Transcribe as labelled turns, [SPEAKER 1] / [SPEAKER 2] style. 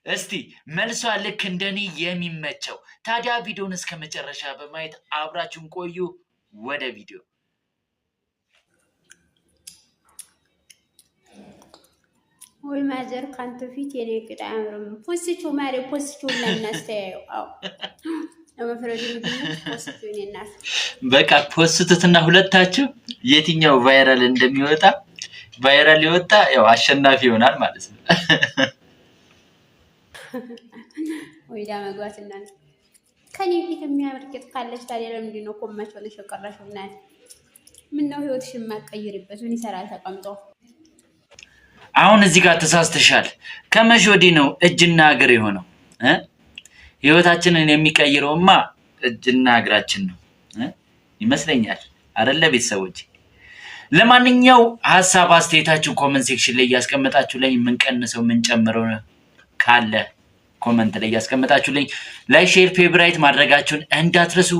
[SPEAKER 1] እስቲ መልሷ ልክ እንደኔ የሚመቸው ታዲያ ቪዲዮን እስከ መጨረሻ በማየት አብራችሁን ቆዩ። ወደ ቪዲዮ
[SPEAKER 2] ወይ ማዘር ካንተ ፊት የኔ ቅጣ አምርም ፖስቹ ማሪ ፖስቹ እናስተያየው አው ለመፍረድ ፖስቹ የኔናት
[SPEAKER 1] በቃ ፖስቱትና ሁለታችሁ የትኛው ቫይራል እንደሚወጣ ቫይራል ይወጣ ያው አሸናፊ ይሆናል ማለት ነው።
[SPEAKER 2] ወይ ዳመጓትና ከኔ ፊት የሚያምርክት ካለች ታዲያ ለምንድን ነው ቆመች ሆነሽ የቀረሽውና ምን ነው ህይወትሽን ማቀየርበት ምን ይሰራል ተቀምጦ?
[SPEAKER 1] አሁን እዚህ ጋር ተሳስተሻል። ከመቼ ወዲህ ነው እጅና እግር የሆነው? ህይወታችንን የሚቀይረውማ እጅና እግራችን ነው ይመስለኛል አይደለ ቤተሰቦች? ለማንኛው ሐሳብ አስተያየታችሁ ኮሜንት ሴክሽን ላይ ያስቀምጣችሁ ላይ ምን ቀንሰው ምን ጨምረው ካለ ኮሜንት ላይ ያስቀምጣችሁ ላይ ላይክ ሼር ፌቨራይት ማድረጋችሁን እንዳትረሱ።